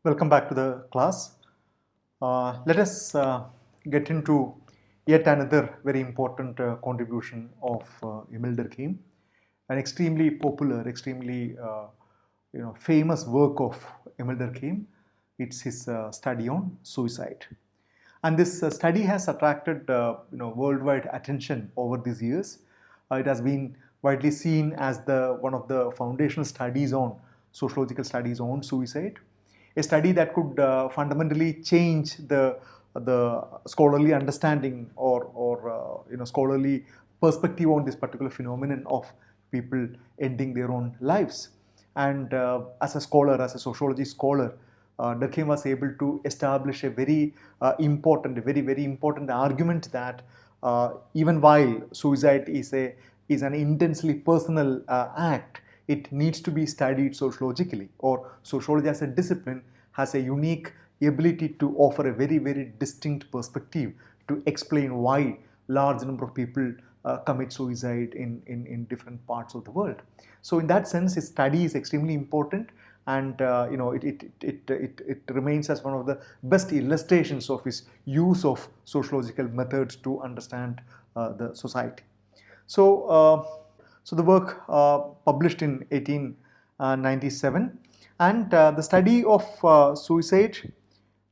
Welcome back to the class. Let us get into yet another very important contribution of Emile Durkheim, an extremely popular, extremely famous work of Emile Durkheim. It's his study on suicide, and this study has attracted worldwide attention over these years. It has been widely seen as the one of the foundational studies on sociological studies on suicide, a study that could fundamentally change the scholarly understanding or scholarly perspective on this particular phenomenon of people ending their own lives. And as a scholar, as a sociology scholar, Durkheim was able to establish a very very important argument that even while suicide is an intensely personal act, it needs to be studied sociologically, or sociology as a discipline has a unique ability to offer a very distinct perspective to explain why large number of people commit suicide in different parts of the world. So in that sense, his study is extremely important, and it remains as one of the best illustrations of his use of sociological methods to understand the society. So the work published in 1897, and the study of suicide,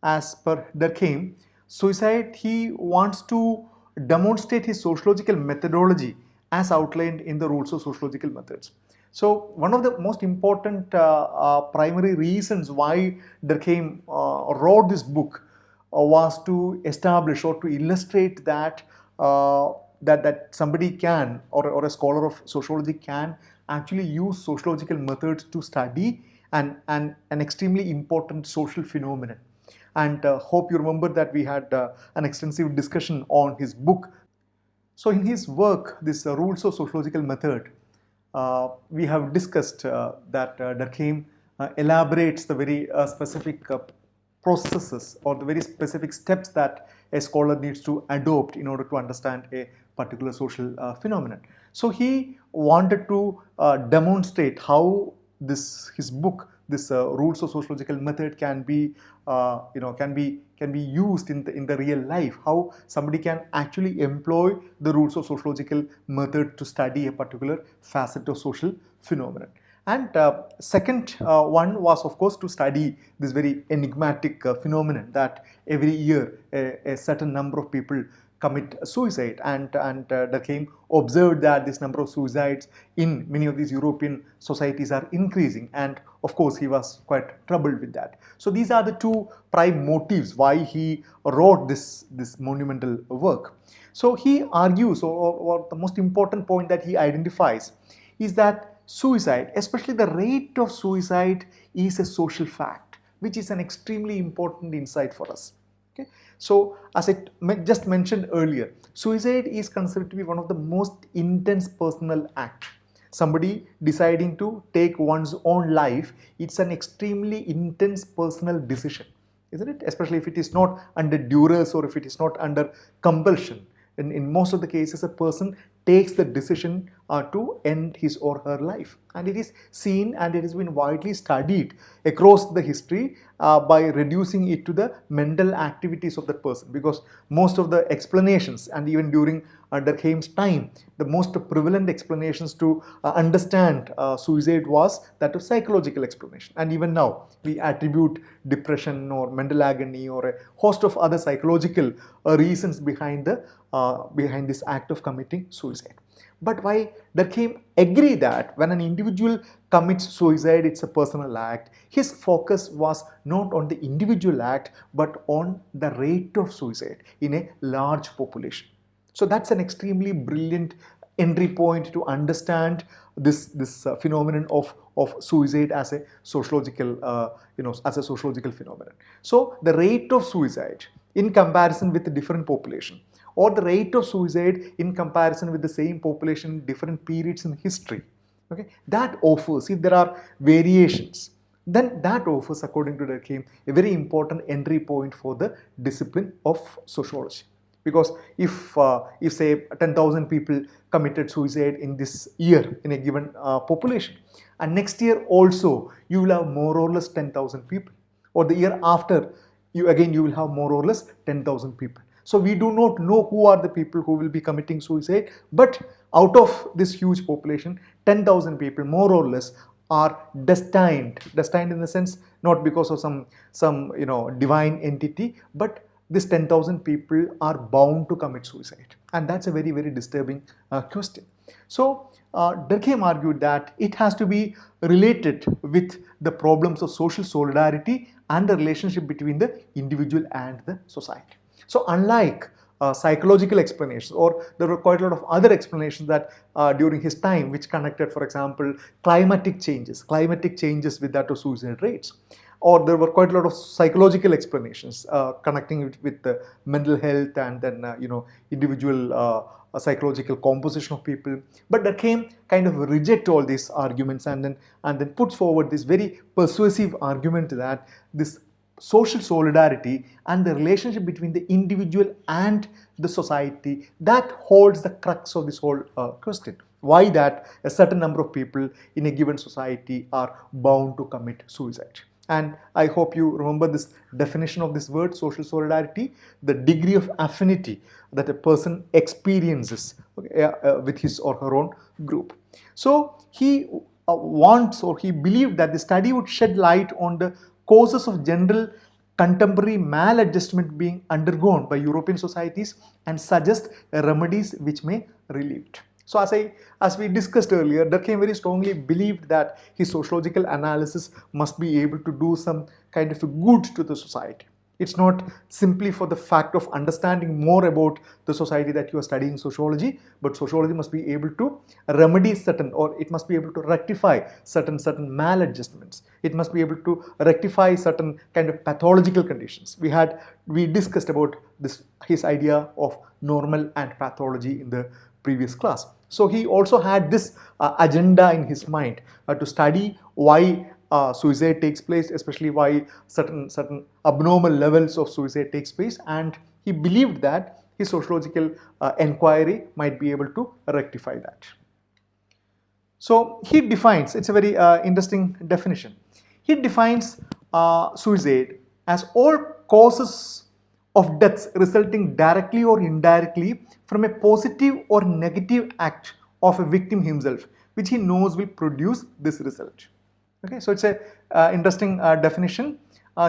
as per Durkheim, suicide, he wants to demonstrate his sociological methodology as outlined in the rules of sociological methods. So one of the most important primary reasons why Durkheim wrote this book was to establish or to illustrate that that somebody can, or a scholar of sociology can actually use sociological methods to study an extremely important social phenomenon. And hope you remember that we had an extensive discussion on his book. So in his work, this Rules of Sociological Method, we have discussed that Durkheim elaborates the very specific processes or the very specific steps that a scholar needs to adopt in order to understand a particular social phenomenon. So he wanted to demonstrate how his book, this Rules of Sociological Method, can be can be used in the real life, how somebody can actually employ the rules of sociological method to study a particular facet of social phenomenon. And second one was, of course, to study this very enigmatic phenomenon that every year a certain number of people commit suicide, and Durkheim observed that this number of suicides in many of these European societies are increasing, and of course he was quite troubled with that. So these are the two prime motives why he wrote this monumental work. So he argues, or the most important point that he identifies, is that suicide, especially the rate of suicide, is a social fact, which is an extremely important insight for us. Okay? So as I just mentioned earlier, suicide is considered to be one of the most intense personal acts. Somebody deciding to take one's own life, it's an extremely intense personal decision, isn't it? Especially if it is not under duress or if it is not under compulsion. In most of the cases, a person takes the decision to end his or her life, and it is seen and it has been widely studied across the history by reducing it to the mental activities of that person, because most of the explanations, and even during Durkheim's time, the most prevalent explanations to understand suicide was that of psychological explanation, and even now we attribute depression or mental agony or a host of other psychological reasons behind this act of committing suicide. But why Durkheim agree that when an individual commits suicide, it's a personal act, his focus was not on the individual act but on the rate of suicide in a large population. So that's an extremely brilliant entry point to understand this phenomenon of suicide as a sociological phenomenon. So the rate of suicide in comparison with a different population, or the rate of suicide in comparison with the same population in different periods in history, okay, that offers, if there are variations, then that offers, according to Durkheim, a very important entry point for the discipline of sociology. Because if say 10,000 people committed suicide in this year in a given population, and next year also you will have more or less 10,000 people, or the year after, you will have more or less 10,000 people. So we do not know who are the people who will be committing suicide, but out of this huge population, 10,000 people more or less are destined in the sense, not because of some divine entity, but this 10,000 people are bound to commit suicide, and that's a very, very disturbing question. So Durkheim argued that it has to be related with the problems of social solidarity and the relationship between the individual and the society. So unlike psychological explanations, or there were quite a lot of other explanations that during his time, which connected, for example, climatic changes with that of suicide rates, or there were quite a lot of psychological explanations connecting it with the mental health and then individual psychological composition of people. But Durkheim kind of reject all these arguments and then puts forward this very persuasive argument that this social solidarity and the relationship between the individual and the society, that holds the crux of this whole question. Why that a certain number of people in a given society are bound to commit suicide. And I hope you remember this definition of this word, social solidarity: the degree of affinity that a person experiences with his or her own group. So he he believed that the study would shed light on the causes of general contemporary maladjustment being undergone by European societies and suggest remedies which may relieve it. So as we discussed earlier, Durkheim very strongly believed that his sociological analysis must be able to do some kind of a good to the society. It's not simply for the fact of understanding more about the society that you are studying sociology, but sociology must be able to remedy certain, or it must be able to rectify certain maladjustments. It must be able to rectify certain kind of pathological conditions. We discussed about his idea of normal and pathology in the previous class. So he also had this agenda in his mind to study why suicide takes place, especially why certain abnormal levels of suicide takes place, and he believed that his sociological inquiry might be able to rectify that. So he defines, it's a very interesting definition. He defines suicide as all causes of deaths resulting directly or indirectly from a positive or negative act of a victim himself, which he knows will produce this result. Okay, so it's a interesting definition.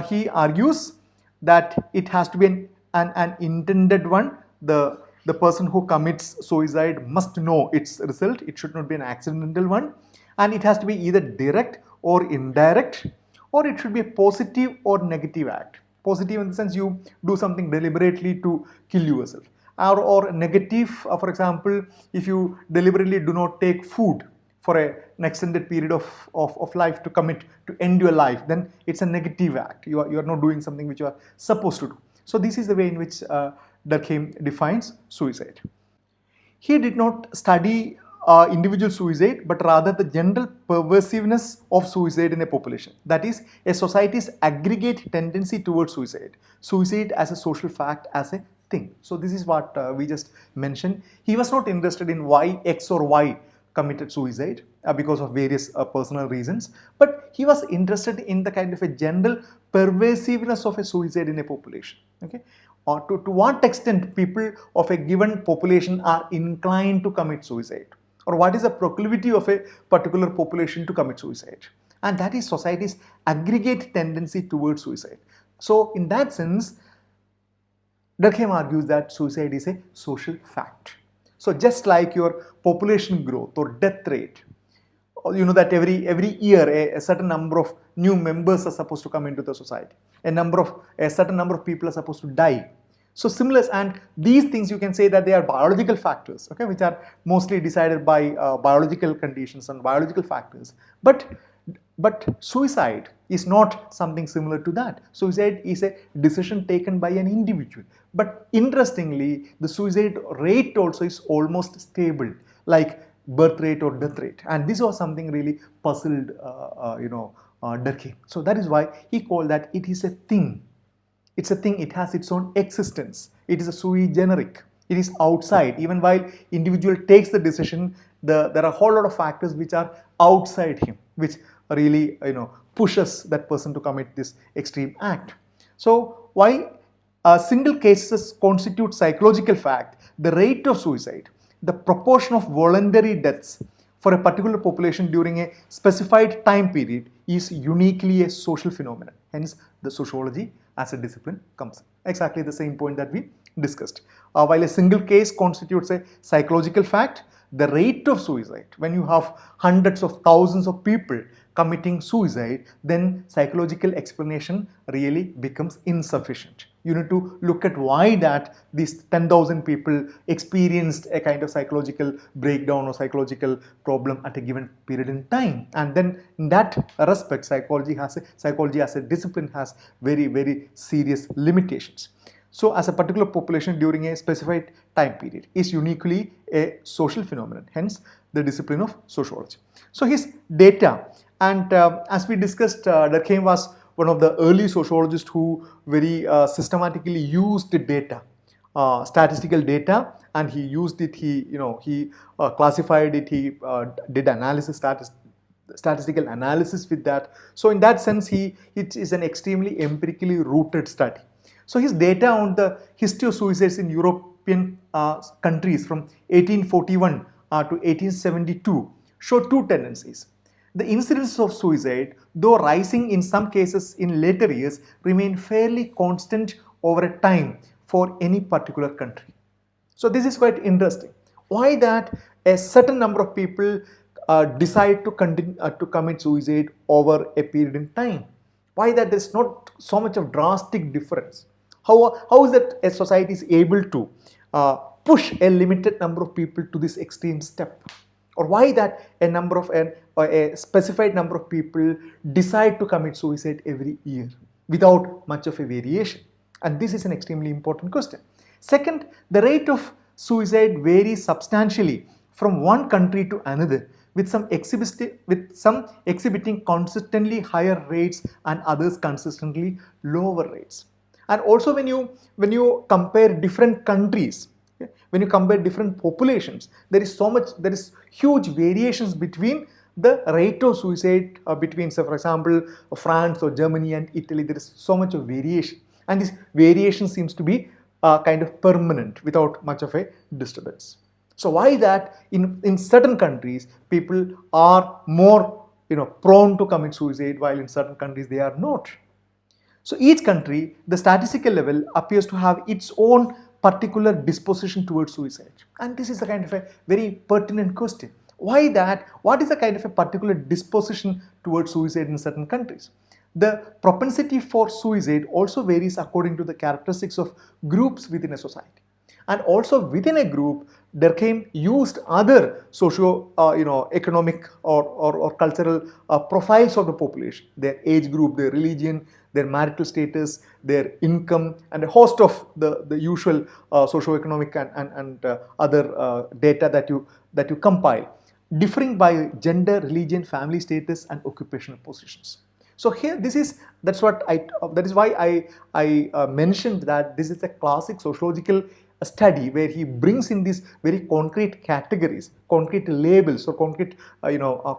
He argues that it has to be an intended one. The person who commits suicide must know its result. It should not be an accidental one, and it has to be either direct or indirect, or it should be a positive or negative act. Positive in the sense you do something deliberately to kill yourself, or negative, for example, if you deliberately do not take food for an extended period of life to end your life, then it's a negative act. You are not doing something which you are supposed to do. So this is the way in which Durkheim defines suicide. He did not study individual suicide, but rather the general pervasiveness of suicide in a population. That is, a society's aggregate tendency towards suicide as a social fact, as a thing. So this is what we just mentioned. He was not interested in why X or Y committed suicide because of various personal reasons, but he was interested in the kind of a general pervasiveness of a suicide in a population. Okay, or to what extent people of a given population are inclined to commit suicide, or what is the proclivity of a particular population to commit suicide, and that is society's aggregate tendency towards suicide. So in that sense, Durkheim argues that suicide is a social fact. So just like your population growth or death rate, you know that every year a certain number of new members are supposed to come into the society. A certain number of people are supposed to die. So similar, and these things you can say that they are biological factors, okay, which are mostly decided by biological conditions and biological factors. But suicide is not something similar to that. Suicide is a decision taken by an individual. But interestingly, the suicide rate also is almost stable, like birth rate or death rate. And this was something really puzzled, Durkheim. So that is why he called that it is a thing. It's a thing, it has its own existence. It is a sui generic. It is outside. Even while individual takes the decision, there are a whole lot of factors which are outside him, which really pushes that person to commit this extreme act. So while single cases constitute psychological fact, the rate of suicide, the proportion of voluntary deaths for a particular population during a specified time period is uniquely a social phenomenon. Hence, the sociology as a discipline comes in. Exactly the same point that we discussed. While a single case constitutes a psychological fact, the rate of suicide, when you have hundreds of thousands of people committing suicide, then psychological explanation really becomes insufficient. You need to look at why that these 10,000 people experienced a kind of psychological breakdown or psychological problem at a given period in time. And then in that respect, psychology as a discipline has very, very serious limitations. So as a particular population during a specified time period is uniquely a social phenomenon, hence the discipline of sociology. So his data, and as we discussed, Durkheim was one of the early sociologists who very systematically used the data, statistical data, and he used it, he classified it, he did statistical analysis with that. So in that sense, it is an extremely empirically rooted study. So his data on the history of suicides in European countries from 1841 to 1872 show two tendencies. The incidence of suicide, though rising in some cases in later years, remain fairly constant over a time for any particular country. So this is quite interesting. Why that a certain number of people decide to commit suicide over a period in time? Why that there is not so much of drastic difference? How is that a society is able to push a limited number of people to this extreme step? Or why that a specified number of people decide to commit suicide every year without much of a variation? And this is an extremely important question. Second, the rate of suicide varies substantially from one country to another, with some exhibiting consistently higher rates and others consistently lower rates. And also when you compare different countries, when you compare different populations, there is huge variations between the rate of suicide between, say, for example, France or Germany and Italy. There is so much of variation, and this variation seems to be kind of permanent without much of a disturbance. So why that in certain countries people are more prone to commit suicide, while in certain countries they are not? So each country, the statistical level appears to have its own particular disposition towards suicide. And this is a kind of a very pertinent question. Why that? What is a kind of a particular disposition towards suicide in certain countries? The propensity for suicide also varies according to the characteristics of groups within a society. And also within a group, Durkheim used other socio-economic or cultural profiles of the population, their age group, their religion, their marital status, their income, and a host of the usual socio-economic and other data that you compile, differing by gender, religion, family status, and occupational positions. So here, that is why I mentioned that this is a classic sociological study where he brings in these very concrete categories, concrete labels, or concrete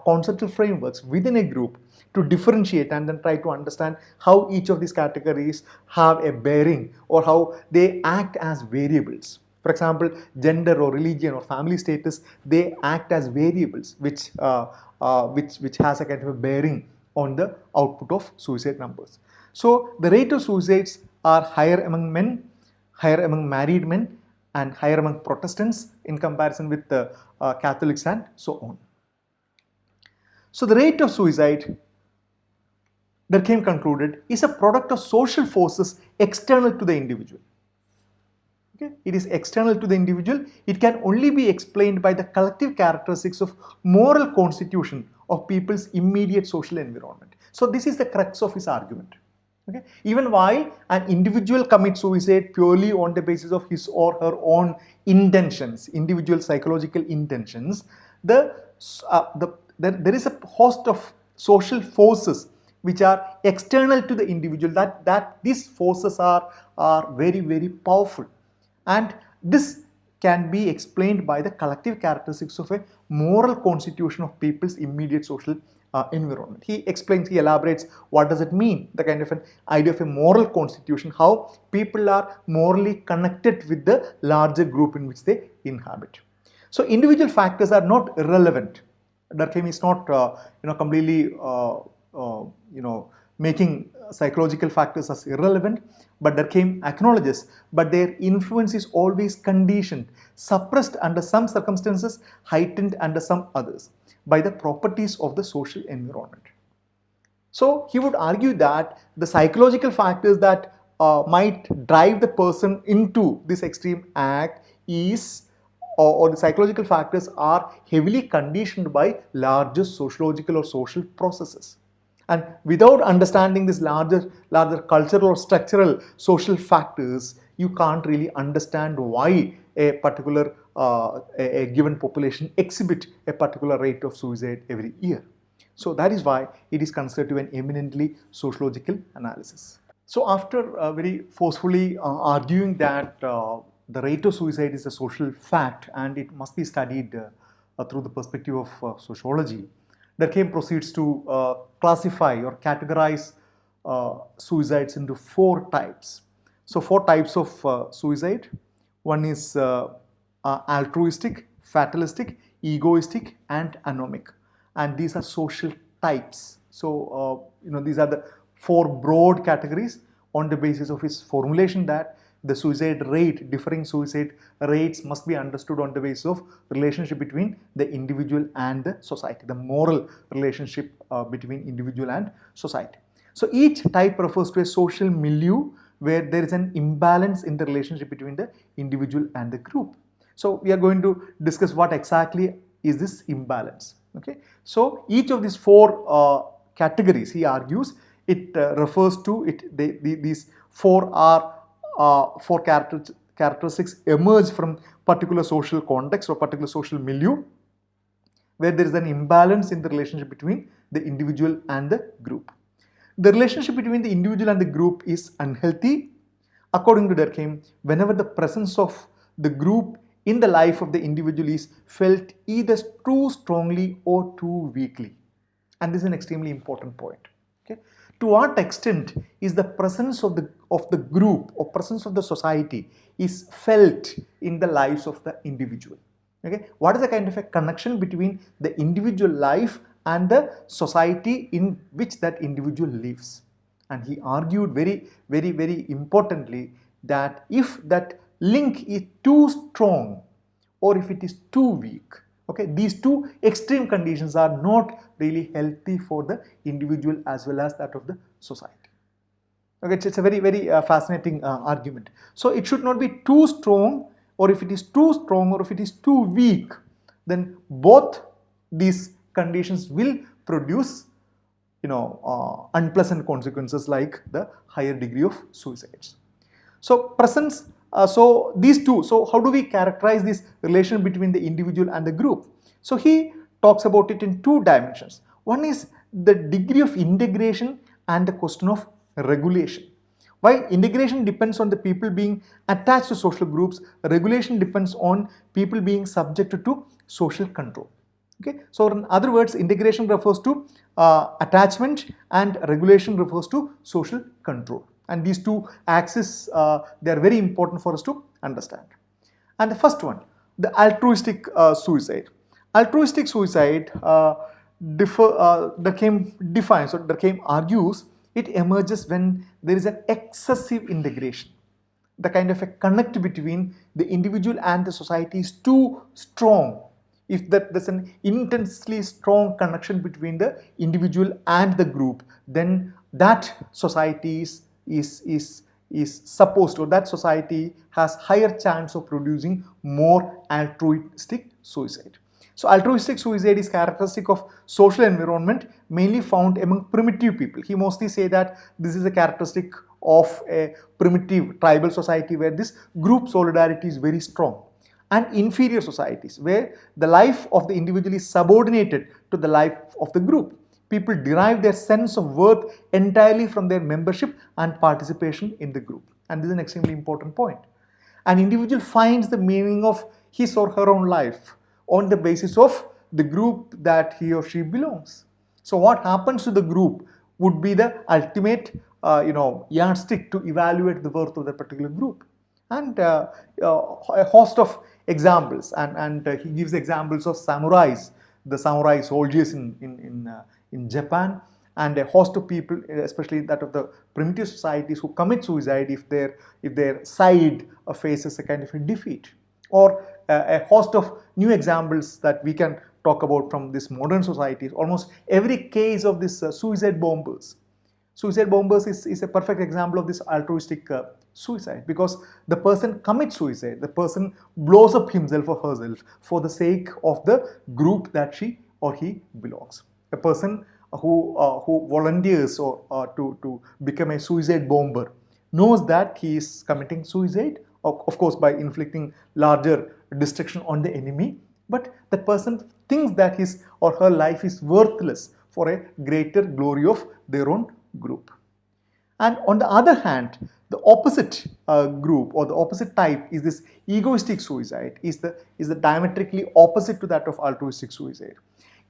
conceptual frameworks within a group to differentiate and then try to understand how each of these categories have a bearing or how they act as variables. For example, gender or religion or family status, they act as variables which has a kind of a bearing on the output of suicide numbers. So the rate of suicides are higher among men, higher among married men, and higher among Protestants in comparison with the Catholics and so on. So the rate of suicide, Durkheim concluded, is a product of social forces external to the individual. Okay? It is external to the individual. It can only be explained by the collective characteristics of moral constitution of people's immediate social environment. So this is the crux of his argument. Okay? Even while an individual commits suicide purely on the basis of his or her own intentions, individual psychological intentions, there is a host of social forces which are external to the individual, that these forces are very, very powerful. And this can be explained by the collective characteristics of a moral constitution of people's immediate social environment. He explains, he elaborates what does it mean, the kind of an idea of a moral constitution, how people are morally connected with the larger group in which they inhabit. So individual factors are not irrelevant. Durkheim is not completely making psychological factors as irrelevant, but Durkheim acknowledges, but their influence is always conditioned, suppressed under some circumstances, heightened under some others, by the properties of the social environment. So he would argue that the psychological factors that might drive the person into this extreme act is, or the psychological factors are heavily conditioned by larger sociological or social processes. And without understanding these larger cultural or structural social factors, you can't really understand why a particular a given population exhibit a particular rate of suicide every year. So that is why it is considered to be an eminently sociological analysis. So after very forcefully arguing that the rate of suicide is a social fact and it must be studied through the perspective of sociology, Durkheim proceeds to classify or categorize suicides into 4 types. So 4 types of suicide. One is altruistic, fatalistic, egoistic, and anomic. And these are social types. So these are the 4 broad categories on the basis of his formulation that the suicide rate, differing suicide rates must be understood on the basis of relationship between the individual and the society, the moral relationship between individual and society. So each type refers to a social milieu where there is an imbalance in the relationship between the individual and the group. So we are going to discuss what exactly is this imbalance. Okay. So each of these 4 categories, he argues, it refers to it. These 4 are 4 characteristics emerge from particular social context or particular social milieu where there is an imbalance in the relationship between the individual and the group. The relationship between the individual and the group is unhealthy. According to Durkheim, whenever the presence of the group in the life of the individual is felt either too strongly or too weakly. And this is an extremely important point. Okay? To what extent is the presence of the group or presence of the society is felt in the lives of the individual? Okay? What is the kind of a connection between the individual life and the society in which that individual lives? And he argued very, very, very importantly that if that link is too strong or if it is too weak, okay, these 2 extreme conditions are not really healthy for the individual as well as that of the society. Okay, it's a very, very fascinating argument. So it should not be too strong, or if it is too strong or if it is too weak, then both these conditions will produce unpleasant consequences like the higher degree of suicides. So presence, so these 2, so how do we characterize this relation between the individual and the group? So he talks about it in 2 dimensions. One is the degree of integration and the question of regulation. While integration depends on the people being attached to social groups, regulation depends on people being subjected to social control. Okay? So in other words, integration refers to attachment and regulation refers to social control. And these 2 axes, they are very important for us to understand. And the first one, the altruistic suicide. Altruistic suicide, Durkheim defines, or Durkheim argues, it emerges when there is an excessive integration. The kind of a connect between the individual and the society is too strong. If there's an intensely strong connection between the individual and the group, then that society is supposed, or that society has higher chance of producing more altruistic suicide. So altruistic suicide is characteristic of social environment mainly found among primitive people. He mostly say that this is a characteristic of a primitive tribal society where this group solidarity is very strong, and inferior societies where the life of the individual is subordinated to the life of the group. People derive their sense of worth entirely from their membership and participation in the group. And this is an extremely important point. An individual finds the meaning of his or her own life on the basis of the group that he or she belongs. So what happens to the group would be the ultimate yardstick to evaluate the worth of that particular group. And a host of examples, and he gives examples of samurais, the samurai soldiers in Japan, and a host of people, especially that of the primitive societies, who commit suicide if their side faces a kind of a defeat. Or a host of new examples that we can talk about from this modern societies. Almost every case of this suicide bombers. Suicide bombers is a perfect example of this altruistic suicide, because the person commits suicide, the person blows up himself or herself for the sake of the group that she or he belongs. A person who volunteers or to become a suicide bomber knows that he is committing suicide, of course by inflicting larger destruction on the enemy, but that person thinks that his or her life is worthless for a greater glory of their own group. And on the other hand, the opposite group or the opposite type is this egoistic suicide, is the diametrically opposite to that of altruistic suicide.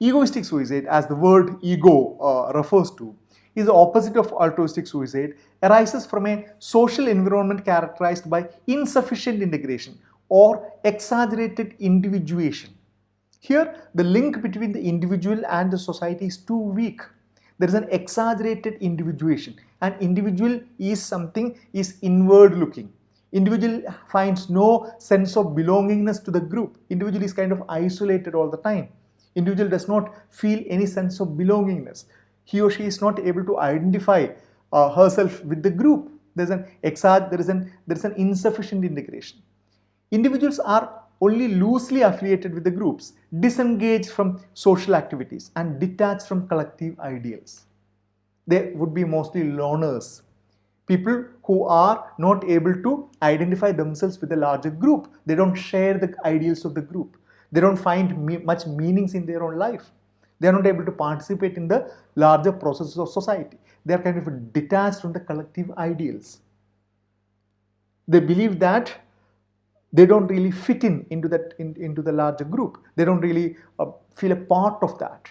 Egoistic suicide, as the word ego refers to, is the opposite of altruistic suicide, arises from a social environment characterized by insufficient integration or exaggerated individuation. Here, the link between the individual and the society is too weak. There is an exaggerated individuation, and individual is inward looking. Individual finds no sense of belongingness to the group. Individual is kind of isolated all the time. Individual does not feel any sense of belongingness. He or she is not able to identify herself with the group. There is an insufficient integration. Individuals are only loosely affiliated with the groups, disengaged from social activities, and detached from collective ideals. They would be mostly loners, people who are not able to identify themselves with a larger group. They don't share the ideals of the group. They don't find much meanings in their own life. They are not able to participate in the larger processes of society. They are kind of detached from the collective ideals. They believe that they don't really fit into the larger group. They don't really feel a part of that.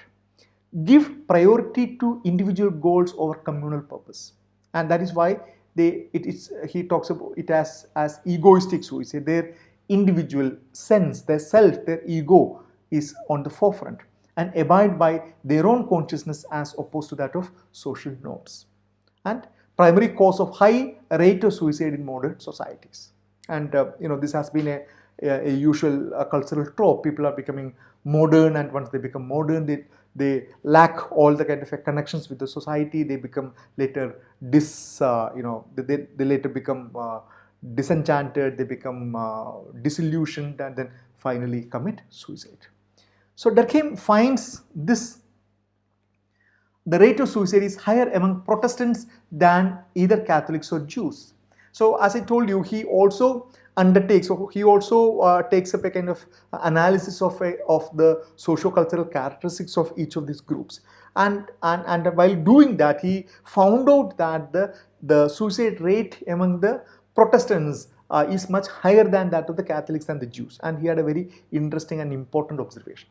Give priority to individual goals over communal purpose, and that is why he talks about it as egoistic suicide. Their individual sense, their self, their ego is on the forefront and abide by their own consciousness as opposed to that of social norms. And primary cause of high rate of suicide in modern societies. And this has been a usual cultural trope. People are becoming modern, and once they become modern, they lack all the kind of connections with the society. They become later they later become disenchanted. They become disillusioned, and then finally commit suicide. So Durkheim finds the rate of suicide is higher among Protestants than either Catholics or Jews. So as I told you, he also takes up a kind of analysis of the socio-cultural characteristics of each of these groups, and while doing that, he found out that the suicide rate among the Protestants is much higher than that of the Catholics and the Jews, and he had a very interesting and important observation.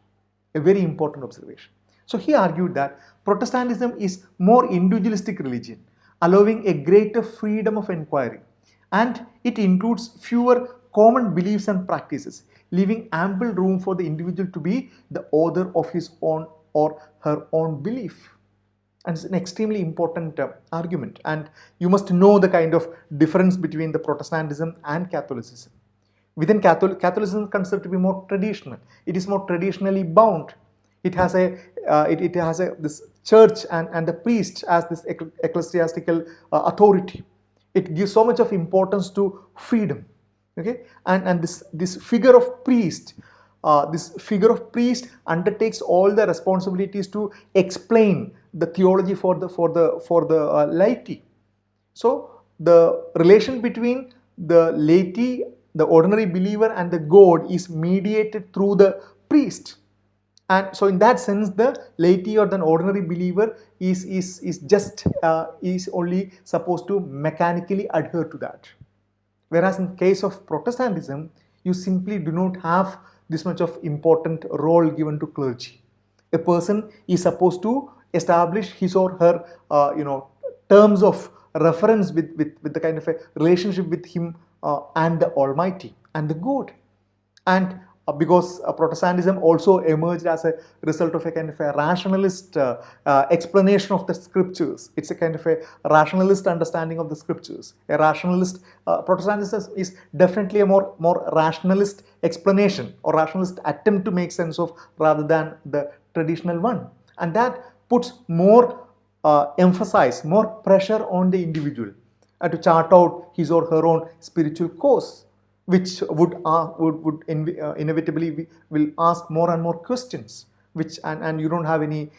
So he argued that Protestantism is more individualistic religion, allowing a greater freedom of inquiry, and it includes fewer common beliefs and practices, leaving ample room for the individual to be the author of his own or her own belief. And it's an extremely important argument, and you must know the kind of difference between the Protestantism and Catholicism. Within Catholicism is considered to be more traditional. It is more traditionally bound. It has this church and the priest as this ecclesiastical authority. It gives so much of importance to freedom. Okay, and this figure of priest undertakes all the responsibilities to explain the theology for the laity. So the relation between the laity, the ordinary believer, and the God is mediated through the priest. And so in that sense, the laity or the ordinary believer is only supposed to mechanically adhere to that. Whereas in case of Protestantism, you simply do not have this much of important role given to clergy. A person is supposed to establish his or her terms of reference with the kind of a relationship with him and the Almighty and the God. And because Protestantism also emerged as a result of a kind of a rationalist explanation of the scriptures. It's a kind of a rationalist understanding of the scriptures. A rationalist Protestantism is definitely a more rationalist explanation or rationalist attempt to make sense of rather than the traditional one, and that puts more emphasis, more pressure on the individual to chart out his or her own spiritual course, which would inevitably will ask more and more questions, which and you don't have any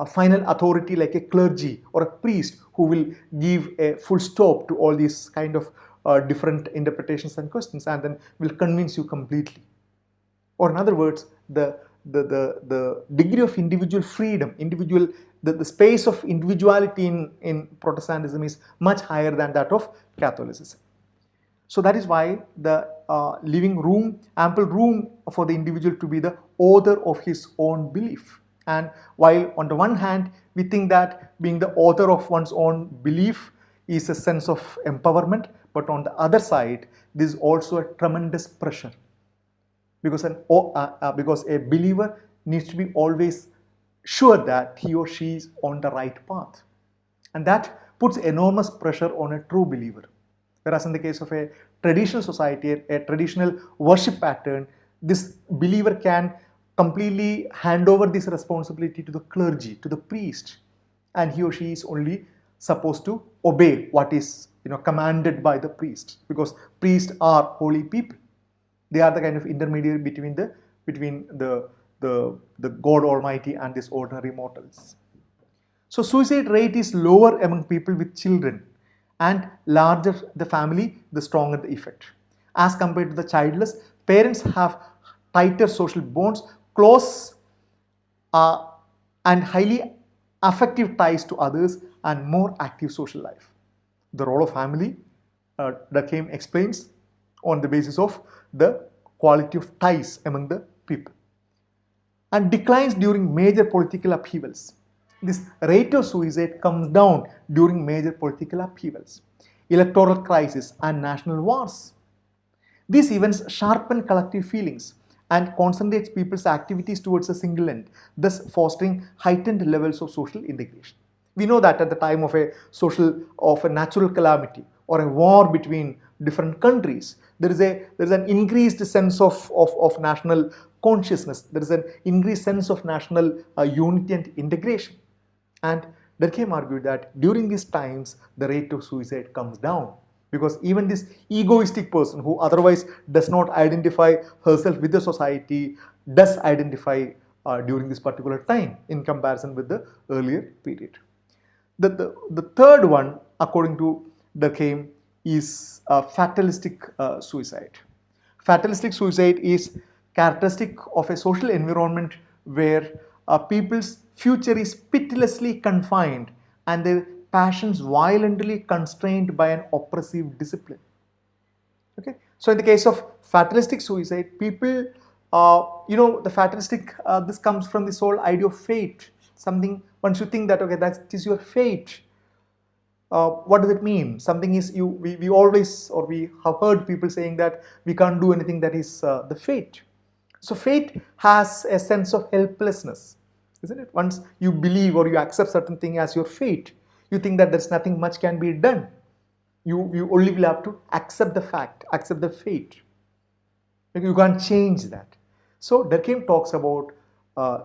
final authority like a clergy or a priest who will give a full stop to all these kind of different interpretations and questions and then will convince you completely. Or in other words, the degree of individual freedom, the space of individuality in Protestantism is much higher than that of Catholicism. So that is why the leaving room, ample room for the individual to be the author of his own belief. And while on the one hand, we think that being the author of one's own belief is a sense of empowerment, but on the other side, this is also a tremendous pressure. Because a believer needs to be always sure that he or she is on the right path. And that puts enormous pressure on a true believer. Whereas in the case of a traditional society, a traditional worship pattern, this believer can completely hand over this responsibility to the clergy, to the priest, and he or she is only supposed to obey what is commanded by the priest, because priests are holy people. They are the kind of intermediary between the God Almighty and these ordinary mortals. So suicide rate is lower among people with children, and larger the family, the stronger the effect. As compared to the childless, parents have tighter social bonds, close and highly affective ties to others, and more active social life. The role of family, Durkheim explains on the basis of the quality of ties among the people, and declines during major political upheavals. This rate of suicide comes down during major political upheavals, electoral crisis, and national wars. These events sharpen collective feelings and concentrates people's activities towards a single end, thus fostering heightened levels of social integration. We know that at the time of a natural calamity or a war between different countries, there is an increased sense of national consciousness. There is an increased sense of national unity and integration. And Durkheim argued that during these times, the rate of suicide comes down, because even this egoistic person who otherwise does not identify herself with the society does identify during this particular time in comparison with the earlier period. The third one, according to Durkheim, is fatalistic suicide. Fatalistic suicide is characteristic of a social environment where people's future is pitilessly confined and their passions violently constrained by an oppressive discipline. Okay, so in the case of fatalistic suicide, people, the fatalistic, this comes from this whole idea of fate. Something one should think that, okay, that is your fate. What does it mean? Something is we always, or we have heard people saying that we can't do anything, that is the fate. So fate has a sense of helplessness, isn't it? Once you believe or you accept certain thing as your fate, you think that there's nothing much can be done. You only will have to accept the fact, accept the fate. You can't change that. So Durkheim talks about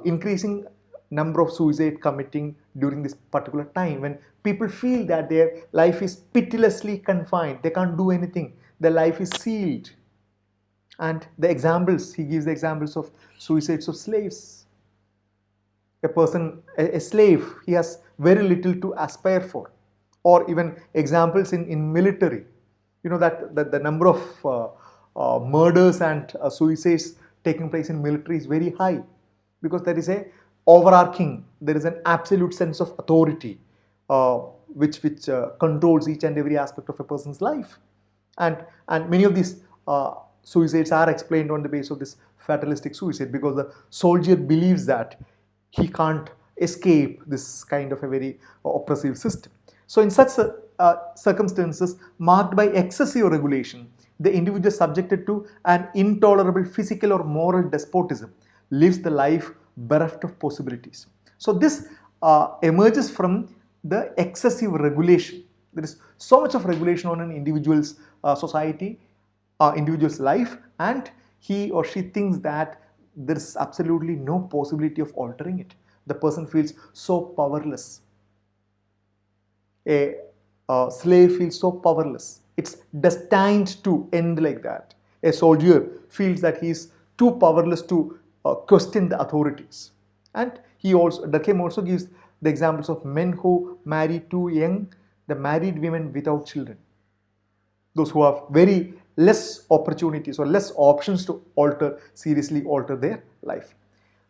increasing number of suicide committing during this particular time when people feel that their life is pitilessly confined. They can't do anything. Their life is sealed. And the examples, he gives the examples of suicides of slaves. A slave, he has very little to aspire for. Or even examples in military. You know that the number of murders and suicides taking place in military is very high, because there is a overarching, there is an absolute sense of authority which controls each and every aspect of a person's life. And many of these suicides are explained on the basis of this fatalistic suicide, because the soldier believes that he can't escape this kind of a very oppressive system. So in such circumstances marked by excessive regulation, the individual subjected to an intolerable physical or moral despotism lives the life bereft of possibilities. So this emerges from the excessive regulation. There is so much of regulation on an individual's society, individual's life, and he or she thinks that there is absolutely no possibility of altering it. The person feels so powerless. A slave feels so powerless. It's destined to end like that. A soldier feels that he is too powerless to question the authorities. And Durkheim also gives the examples of men who marry too young, the married women without children, those who have very less opportunities or less options to seriously alter their life.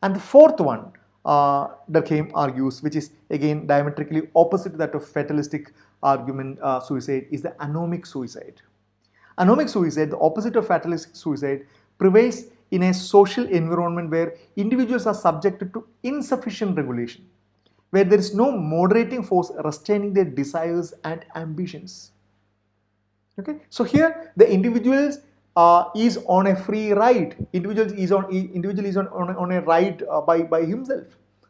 And the fourth one, Durkheim argues, which is again diametrically opposite to that of fatalistic argument suicide, is the anomic suicide. Anomic suicide, the opposite of fatalistic suicide, prevails in a social environment where individuals are subjected to insufficient regulation, where there is no moderating force restraining their desires and ambitions. Okay, so here the individual is on a free ride. Individual is on a ride by himself.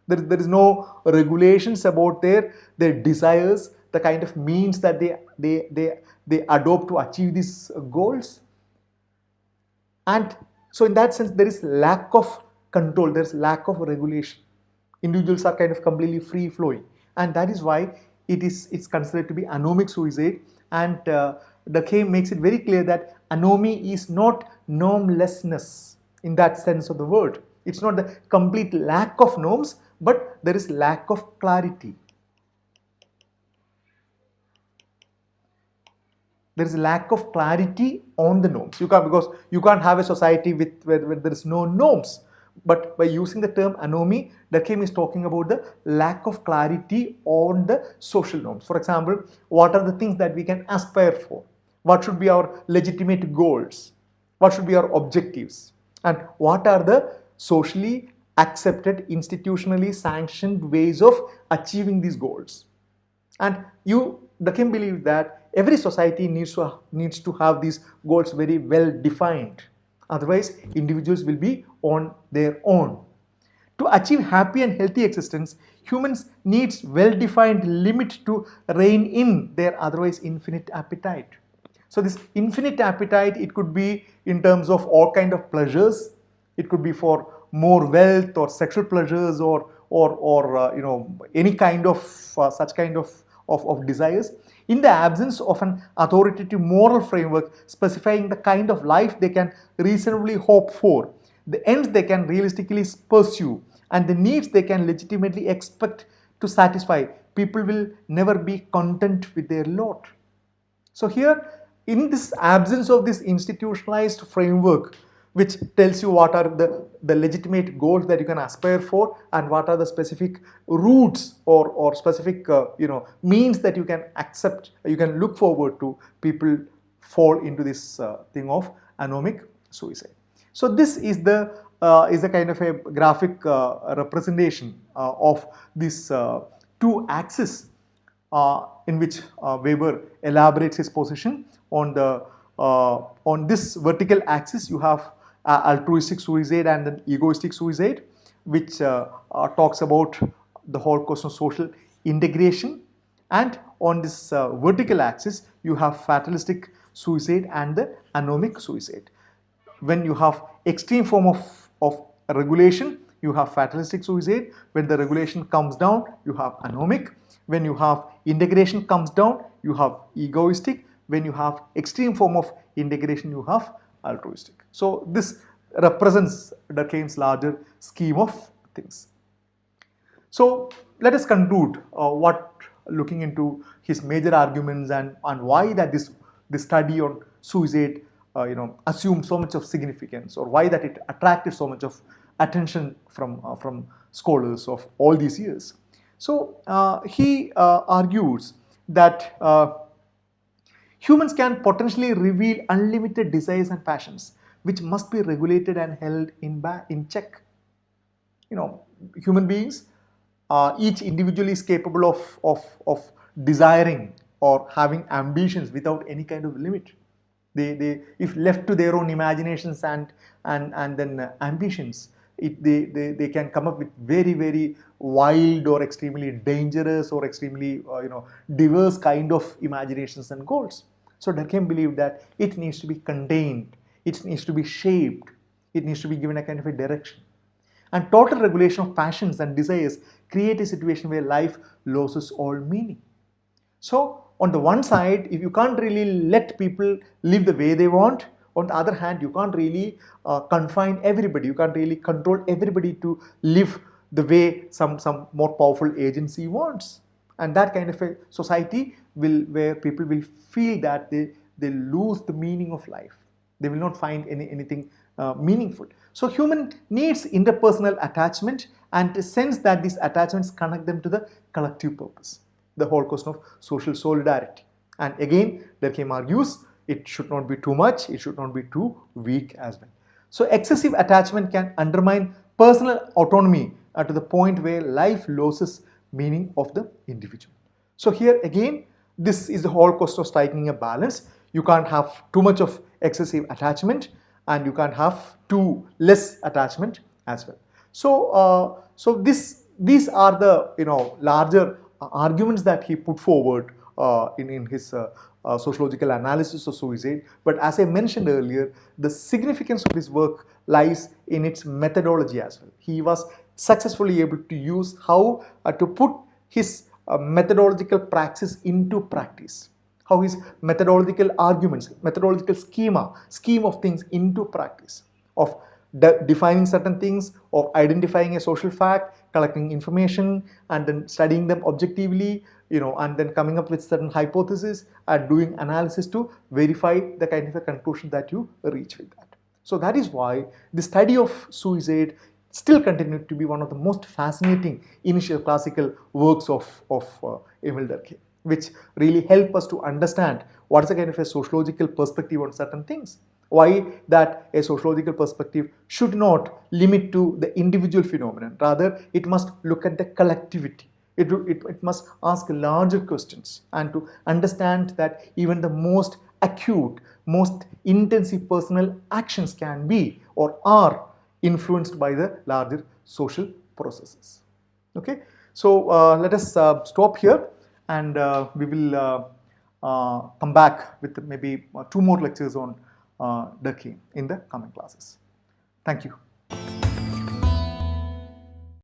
There is no regulations about their desires, the kind of means that they adopt to achieve these goals. And so in that sense there is lack of control, there is lack of regulation. Individuals are kind of completely free flowing, and that is why it's considered to be anomic suicide. And Durkheim makes it very clear that anomie is not normlessness in that sense of the word. It's not the complete lack of norms, but there is lack of clarity. There is a lack of clarity on the norms. Because you can't have a society where there is no norms. But by using the term anomie, Durkheim is talking about the lack of clarity on the social norms. For example, what are the things that we can aspire for? What should be our legitimate goals? What should be our objectives? And what are the socially accepted, institutionally sanctioned ways of achieving these goals? And Durkheim believes that every society needs to have these goals very well defined. Otherwise, individuals will be on their own. To achieve happy and healthy existence, humans needs well-defined limit to rein in their otherwise infinite appetite. So this infinite appetite, it could be in terms of all kind of pleasures. It could be for more wealth or sexual pleasures or any kind of such kind of desires. In the absence of an authoritative moral framework specifying the kind of life they can reasonably hope for, the ends they can realistically pursue, and the needs they can legitimately expect to satisfy, people will never be content with their lot. So here, in this absence of this institutionalized framework, which tells you what are the legitimate goals that you can aspire for and what are the specific routes or specific means that you can accept, you can look forward to, people fall into this thing of anomic suicide. So this is the kind of a graphic representation of these two axes in which Weber elaborates his position. On this vertical axis you have altruistic suicide and then egoistic suicide, which talks about the whole question of social integration. And on this vertical axis you have fatalistic suicide and the anomic suicide. When you have extreme form of regulation, you have fatalistic suicide. When the regulation comes down, you have anomic. When you have integration comes down, you have egoistic. When you have extreme form of integration, you have altruistic. So this represents Durkheim's larger scheme of things. So let us conclude looking into his major arguments and why that this study on suicide assumed so much of significance, or why that it attracted so much of attention from scholars of all these years. So he argues that humans can potentially reveal unlimited desires and passions, which must be regulated and held in check. Human beings each individual is capable of desiring or having ambitions without any kind of limit. If left to their own imaginations and then ambitions, they can come up with very wild or extremely dangerous or extremely diverse kind of imaginations and goals. So Durkheim believed that it needs to be contained, it needs to be shaped, it needs to be given a kind of a direction. And total regulation of passions and desires create a situation where life loses all meaning. So on the one side, if you can't really let people live the way they want, on the other hand, you can't really confine everybody, you can't really control everybody to live the way some more powerful agency wants. And that kind of a society where people will feel that they lose the meaning of life. They will not find anything meaningful. So human needs interpersonal attachment and sense that these attachments connect them to the collective purpose. The whole question of social solidarity. And again, Durkheim argues it should not be too much, it should not be too weak as well. So excessive attachment can undermine personal autonomy to the point where life loses meaning of the individual. So here again, this is the whole question of striking a balance. You can't have too much of excessive attachment and you can't have too less attachment as well. So these are the larger arguments that he put forward in his sociological analysis of suicide. But as I mentioned earlier, the significance of his work lies in its methodology as well. He was successfully able to use how to put his methodological praxis into practice, how his methodological arguments, methodological scheme of things into practice, of defining certain things, of identifying a social fact, collecting information and then studying them objectively, and then coming up with certain hypotheses and doing analysis to verify the kind of a conclusion that you reach with that. So that is why the study of suicide still continued to be one of the most fascinating initial classical works of Emile Durkheim, which really help us to understand what is a kind of a sociological perspective on certain things. Why that a sociological perspective should not limit to the individual phenomenon. Rather, it must look at the collectivity. It must ask larger questions and to understand that even the most acute, most intensive personal actions can be or are influenced by the larger social processes. Okay, so let us stop here and we will come back with maybe 2 more lectures on Durkheim in the coming classes. Thank you.